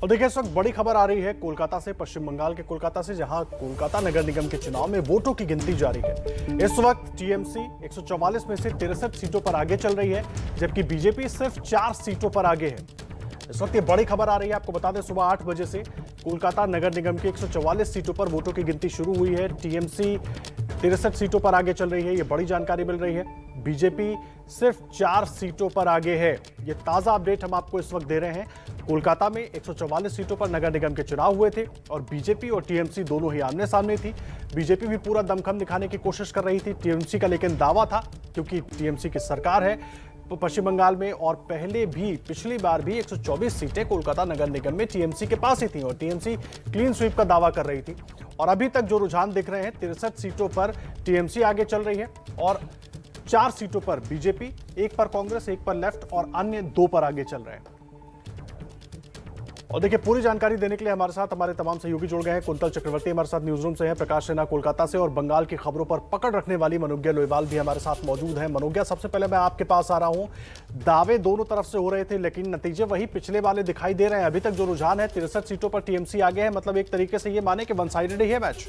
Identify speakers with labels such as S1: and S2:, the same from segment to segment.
S1: और देखिए इस वक्त बड़ी खबर आ रही है कोलकाता से, पश्चिम बंगाल के कोलकाता से, जहां कोलकाता नगर निगम के चुनाव में वोटों की गिनती जारी है। इस वक्त टीएमसी 144 में से 63 सीटों पर आगे चल रही है, जबकि बीजेपी सिर्फ 4 सीटों पर आगे है। इस वक्त ये बड़ी खबर आ रही है, आपको बता दें सुबह 8 बजे से कोलकाता नगर निगम की 144 सीटों पर वोटों की गिनती शुरू हुई है। टीएमसी 63 सीटों पर आगे चल रही है, ये बड़ी जानकारी मिल रही है। बीजेपी सिर्फ 4 सीटों पर आगे है। ये ताजा अपडेट हम आपको इस वक्त दे रहे हैं। कोलकाता में 144 सीटों पर नगर निगम के चुनाव हुए थे और बीजेपी और टीएमसी दोनों ही आमने सामने थी। बीजेपी भी पूरा दमखम दिखाने की कोशिश कर रही थी, टीएमसी का लेकिन दावा था, क्योंकि टीएमसी की सरकार है पश्चिम बंगाल में, और पहले भी पिछली बार भी 124 सीटें कोलकाता नगर निगम में टीएमसी के पास ही थी और टीएमसी क्लीन स्वीप का दावा कर रही थी। और अभी तक जो रुझान दिख रहे हैं, 63 सीटों पर टीएमसी आगे चल रही है और 4 सीटों पर बीजेपी, 1 पर कांग्रेस, 1 पर लेफ्ट और अन्य 2 पर आगे चल रहे हैं। और देखिए पूरी जानकारी देने के लिए हमारे साथ हमारे तमाम सहयोगी जुड़ गए हैं। कुंतल चक्रवर्ती हमारे साथ न्यूज रूम से हैं, प्रकाश सिन्हा कोलकाता से, और बंगाल की खबरों पर पकड़ रखने वाली मनोज्ञा लोईवाल भी हमारे साथ मौजूद हैं। मनोज्ञा, सबसे पहले मैं आपके पास आ रहा हूं। दावे दोनों तरफ से हो रहे थे, लेकिन नतीजे वही पिछले वाले दिखाई दे रहे हैं। अभी तक जो रुझान है 63 सीटों पर टीएमसी आगे है, मतलब एक तरीके से ये माने कि वन साइडेड ही है मैच।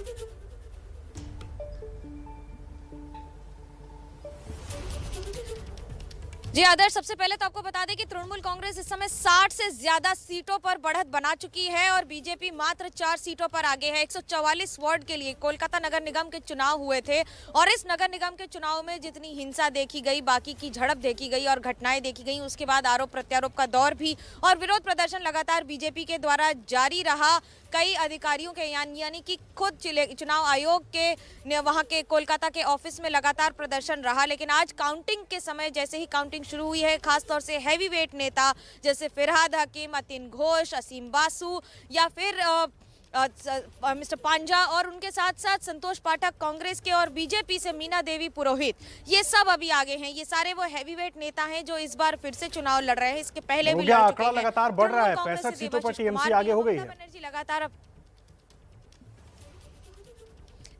S2: जी आदर्श, सबसे पहले तो आपको बता दें कि तृणमूल कांग्रेस इस समय 60 से ज्यादा सीटों पर बढ़त बना चुकी है और बीजेपी मात्र 4 सीटों पर आगे है। 144 वार्ड के लिए कोलकाता नगर निगम के चुनाव हुए थे और इस नगर निगम के चुनाव में जितनी हिंसा देखी गई, बाकी की झड़प देखी गई और घटनाएं देखी गई, उसके बाद आरोप प्रत्यारोप का दौर भी और विरोध प्रदर्शन लगातार बीजेपी के द्वारा जारी रहा। कई अधिकारियों के यानी कि खुद चुनाव आयोग के वहां के कोलकाता के ऑफिस में लगातार प्रदर्शन रहा। लेकिन आज काउंटिंग के समय जैसे ही काउंटिंग शुरू हुई है, खासतौर से हैवी वेट नेता जैसे फिरहाद हकीम, अतिन घोष, असीम बासु या फिर मिस्टर पांजा और उनके साथ साथ संतोष पाठक कांग्रेस के और बीजेपी से मीना देवी पुरोहित, ये सब अभी आगे हैं। ये सारे वो हैवीवेट नेता हैं जो इस बार फिर से चुनाव लड़ रहे हैं। इसके पहले भी लड़ चुके हैं।
S1: लगातार बढ़ रहा है, 65 सीटों पर टीएमसी आगे हो गई है।
S2: लगातार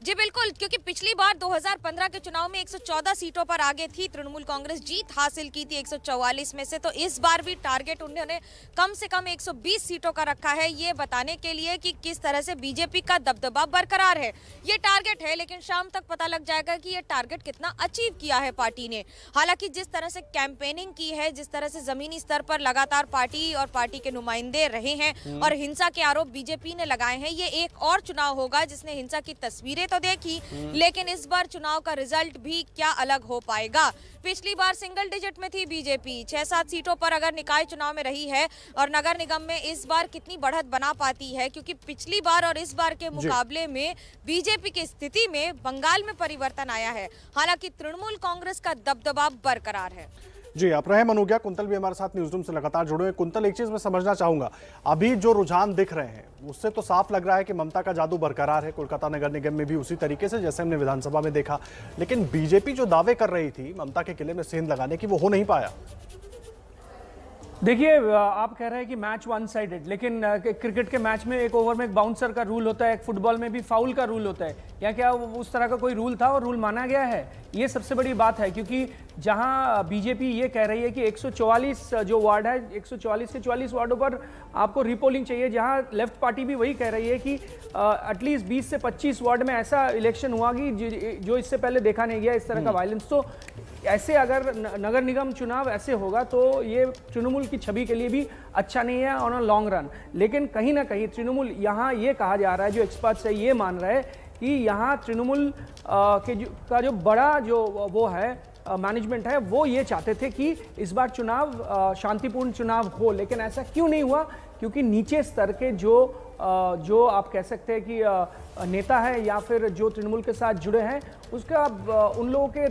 S2: जी बिल्कुल, क्योंकि पिछली बार 2015 के चुनाव में 114 सीटों पर आगे थी तृणमूल कांग्रेस, जीत हासिल की थी 144 में से। तो इस बार भी टारगेट उन्होंने कम से कम 120 सीटों का रखा है, ये बताने के लिए कि किस तरह से बीजेपी का दबदबा बरकरार है। ये टारगेट है, लेकिन शाम तक पता लग जाएगा कि ये टारगेट कितना अचीव किया है पार्टी ने। हालांकि जिस तरह से कैंपेनिंग की है, जिस तरह से जमीनी स्तर पर लगातार पार्टी और पार्टी के नुमाइंदे रहे हैं और हिंसा के आरोप बीजेपी ने लगाए हैं, ये एक और चुनाव होगा जिसने हिंसा की तस्वीरें तो देखी, लेकिन इस बार चुनाव का रिजल्ट भी क्या अलग हो पाएगा। पिछली बार सिंगल डिजिट में थी बीजेपी, 6-7 सीटों पर अगर निकाय चुनाव में रही है, और नगर निगम में इस बार कितनी बढ़त बना पाती है, क्योंकि पिछली बार और इस बार के मुकाबले में बीजेपी की स्थिति में बंगाल में परिवर्तन आया है। हालांकि तृणमूल कांग्रेस का दबदबा बरकरार है।
S1: जी, आप रहे मनोज्ञा। कुंतल भी हमारे साथ न्यूज रूम से लगातार जुड़े हुए। कुंतल, एक चीज मैं समझना चाहूंगा, अभी जो रुझान दिख रहे हैं उससे तो साफ लग रहा है कि ममता का जादू बरकरार है कोलकाता नगर निगम में भी, उसी तरीके से जैसे हमने विधानसभा में देखा। लेकिन बीजेपी जो दावे कर रही थी ममता के किले में सेंध लगाने की, वो हो नहीं पाया।
S3: देखिए, आप कह रहे हैं कि मैच वन साइडेड, लेकिन क्रिकेट के मैच में एक ओवर में एक बाउंसर का रूल होता है, एक फुटबॉल में भी फाउल का रूल होता है। या क्या उस तरह का कोई रूल था और रूल माना गया है? ये सबसे बड़ी बात है, क्योंकि जहां बीजेपी ये कह रही है कि 144 जो वार्ड है, 144 के 44 वार्डों पर आपको रिपोलिंग चाहिए, जहां लेफ्ट पार्टी भी वही कह रही है कि एटलीस्ट 20 से 25 वार्ड में ऐसा इलेक्शन हुआ कि जो इससे पहले देखा नहीं गया, इस तरह का वायलेंस। तो ऐसे अगर नगर निगम चुनाव ऐसे होगा तो ये तृणमूल की छवि के लिए भी अच्छा नहीं है ऑन अ लॉन्ग रन। लेकिन कहीं ना कहीं तृणमूल, यहाँ ये कहा जा रहा है, जो एक्सपर्ट्स है ये मान रहे हैं कि यहाँ तृणमूल का जो बड़ा जो वो है मैनेजमेंट है, वो ये चाहते थे कि इस बार चुनाव शांतिपूर्ण चुनाव हो। लेकिन ऐसा क्यों नहीं हुआ? क्योंकि नीचे स्तर के जो आप कह सकते हैं कि नेता है या फिर जो तृणमूल के साथ जुड़े हैं, उसका उन लोगों के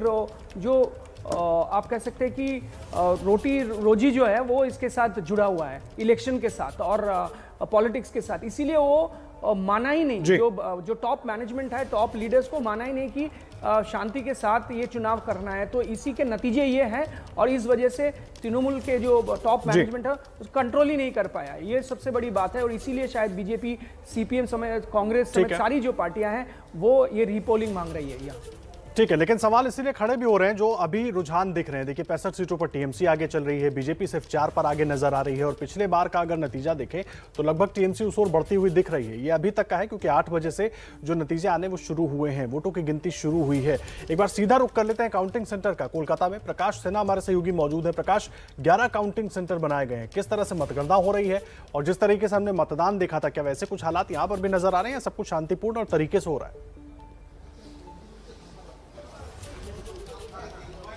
S3: जो आप कह सकते हैं कि रोटी रोजी जो है वो इसके साथ जुड़ा हुआ है, इलेक्शन के साथ और पॉलिटिक्स के साथ। इसीलिए वो माना ही नहीं, जो टॉप मैनेजमेंट है, टॉप लीडर्स को माना ही नहीं कि शांति के साथ ये चुनाव करना है। तो इसी के नतीजे ये हैं और इस वजह से तृणमूल के जो टॉप मैनेजमेंट है उस कंट्रोल ही नहीं कर पाया। ये सबसे बड़ी बात है और इसीलिए शायद बीजेपी, सीपीएम समेत, कांग्रेस समेत सारी जो पार्टियां हैं वो ये रीपोलिंग मांग रही है।
S1: ठीक है, लेकिन सवाल इसीलिए खड़े भी हो रहे हैं जो अभी रुझान दिख रहे हैं। देखिए 65 सीटों पर टीएमसी आगे चल रही है, बीजेपी सिर्फ 4 पर आगे नजर आ रही है और पिछले बार का अगर नतीजा देखें तो लगभग टीएमसी उस ओर बढ़ती हुई दिख रही है। ये अभी तक का है क्योंकि 8 बजे से जो नतीजे आने वो शुरू हुए हैं, वोटों की गिनती शुरू हुई है। एक बार सीधा रुख कर लेते हैं काउंटिंग सेंटर का। कोलकाता में प्रकाश सिन्हा हमारे सहयोगी मौजूद है। प्रकाश, 11 काउंटिंग सेंटर बनाए गए हैं, किस तरह से मतगणना हो रही है और जिस तरीके से हमने मतदान देखा था, क्या वैसे कुछ हालात यहाँ पर भी नजर आ रहे हैं? सब कुछ शांतिपूर्ण और तरीके से हो रहा है?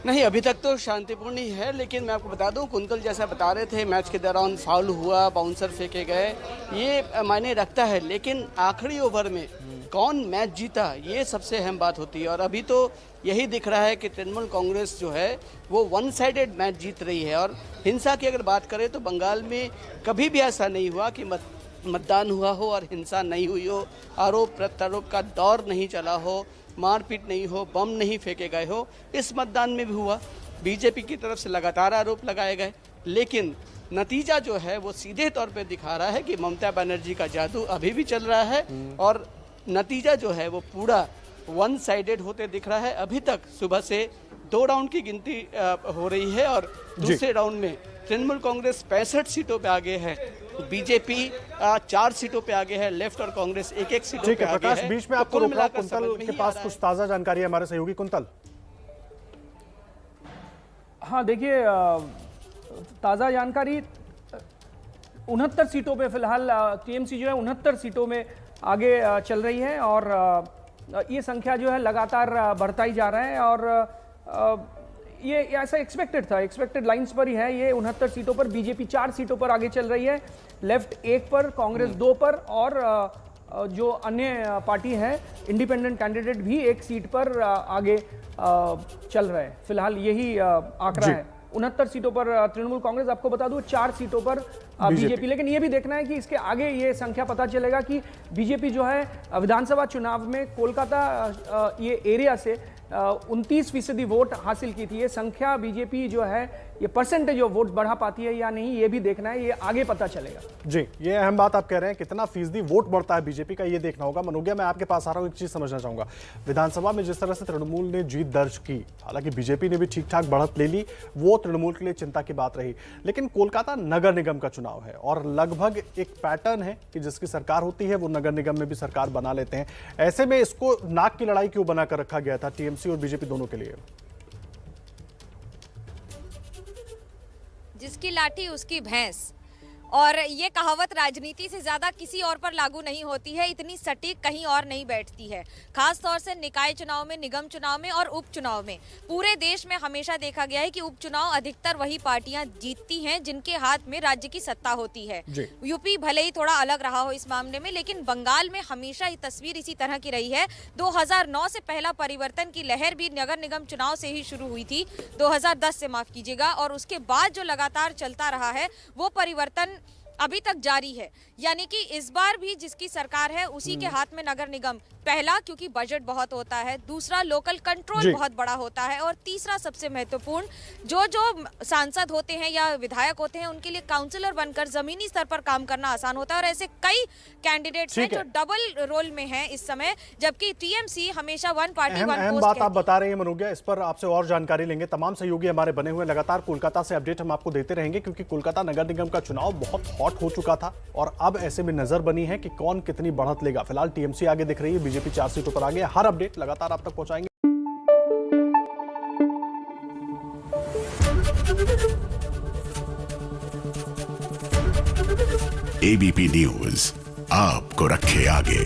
S4: नहीं, अभी तक तो शांतिपूर्ण ही है, लेकिन मैं आपको बता दूं, कुंतल जैसा बता रहे थे मैच के दौरान फाउल हुआ, बाउंसर फेंके गए, ये मायने रखता है, लेकिन आखिरी ओवर में कौन मैच जीता ये सबसे अहम बात होती है। और अभी तो यही दिख रहा है कि तृणमूल कांग्रेस जो है वो वन साइडेड मैच जीत रही है। और हिंसा की अगर बात करें तो बंगाल में कभी भी ऐसा नहीं हुआ कि मतदान हुआ हो और हिंसा नहीं हुई हो, आरोप प्रत्यारोप का दौर नहीं चला हो, मारपीट नहीं हो, बम नहीं फेंके गए हो। इस मतदान में भी हुआ, बीजेपी की तरफ से लगातार आरोप लगाए गए, लेकिन नतीजा जो है वो सीधे तौर पे दिखा रहा है कि ममता बनर्जी का जादू अभी भी चल रहा है और नतीजा जो है वो पूरा वन साइडेड होते दिख रहा है। अभी तक सुबह से 2 राउंड की गिनती हो रही है और दूसरे राउंड में तृणमूल कांग्रेस 65 सीटों पे आगे है, बीजेपी 4 सीटों पे आगे है, लेफ्ट और कांग्रेस एक सीटों पे आगे है।
S1: प्रकाश, बीच में आपको रोक रहा हूं, कुंतल के पास कुछ ताजा जानकारी है, हमारे सहयोगी कुंतल।
S3: हाँ देखिए, ताज़ा जानकारी 69 सीटों पे फिलहाल टीएमसी जो है 69 सीटों में आगे चल रही है और ये संख्या जो है लगातार बढ़ता ही जा रहा है और ये ऐसा एक्सपेक्टेड था, एक्सपेक्टेड लाइंस पर ही है। ये 69 सीटों पर बीजेपी 4 सीटों पर आगे चल रही है, लेफ्ट 1 पर, कांग्रेस 2 पर और जो अन्य पार्टी है इंडिपेंडेंट कैंडिडेट भी 1 सीट पर आगे चल रहा है। फिलहाल यही आंकड़ा है। 69 सीटों पर तृणमूल कांग्रेस, आपको बता दूं 4 सीटों पर बीजेपी। लेकिन ये भी देखना है कि इसके आगे ये संख्या पता चलेगा कि बीजेपी जो है विधानसभा चुनाव में कोलकाता ये एरिया से 29% वोट हासिल की थी। ये संख्या बीजेपी जो है ये परसेंटेज ऑफ वोट बढ़ा पाती है या नहीं, ये भी देखना है, ये आगे पता चलेगा।
S1: जी, ये अहम बात आप कह रहे हैं, कितना फीसदी वोट बढ़ता है बीजेपी का, ये देखना होगा। मनोगिया, मैं आपके पास आ रहा हूं, एक चीज समझना चाहूंगा। विधानसभा में जिस तरह से तृणमूल ने जीत दर्ज की, हालांकि बीजेपी ने भी ठीक ठाक बढ़त ले ली, वो तृणमूल के लिए चिंता की बात रही, लेकिन कोलकाता नगर निगम का चुनाव है और लगभग एक पैटर्न है कि जिसकी सरकार होती है वो नगर निगम में भी सरकार बना लेते हैं। ऐसे में इसको नाक की लड़ाई क्यों बनाकर रखा गया था टीएमसी और बीजेपी दोनों के लिए?
S2: जिसकी लाठी उसकी भैंस, और ये कहावत राजनीति से ज्यादा किसी और पर लागू नहीं होती है, इतनी सटीक कहीं और नहीं बैठती है। खास तौर से निकाय चुनाव में, निगम चुनाव में और उपचुनाव में पूरे देश में हमेशा देखा गया है कि उपचुनाव अधिकतर वही पार्टियां जीतती हैं जिनके हाथ में राज्य की सत्ता होती है। यूपी भले ही थोड़ा अलग रहा हो इस मामले में, लेकिन बंगाल में हमेशा ये तस्वीर इसी तरह की रही है। 2009 से पहला परिवर्तन की लहर भी नगर निगम चुनाव से ही शुरू हुई थी, 2010 से माफ कीजिएगा, और उसके बाद जो लगातार चलता रहा है वो परिवर्तन अभी तक जारी है। यानी कि इस बार भी जिसकी सरकार है उसी के हाथ में नगर निगम, पहला क्योंकि बजट बहुत होता है, दूसरा लोकल कंट्रोल बहुत बड़ा होता है, और तीसरा सबसे महत्वपूर्ण जो सांसद होते हैं या विधायक होते हैं उनके लिए काउंसलर बनकर जमीनी स्तर पर काम करना आसान होता है। और ऐसे कई कैंडिडेट्स हैं जो डबल रोल में हैं इस समय, जबकि टीएमसी हमेशा वन पार्टी वन पोस्ट।
S1: बात आप बता रहे हैं मनोगिया, इस पर आपसे और जानकारी लेंगे। तमाम सहयोगी हमारे बने हुए, लगातार कोलकाता से अपडेट हम आपको देते रहेंगे क्योंकि कोलकाता नगर निगम का चुनाव बहुत हॉट हो चुका था और अब ऐसे में नजर बनी है कि कौन कितनी बढ़त लेगा। फिलहाल टीएमसी आगे दिख रही है, बीजेपी 4 सीटों पर आगे। हर अपडेट लगातार आप तक पहुंचाएंगे।
S5: एबीपी न्यूज आपको रखे आगे।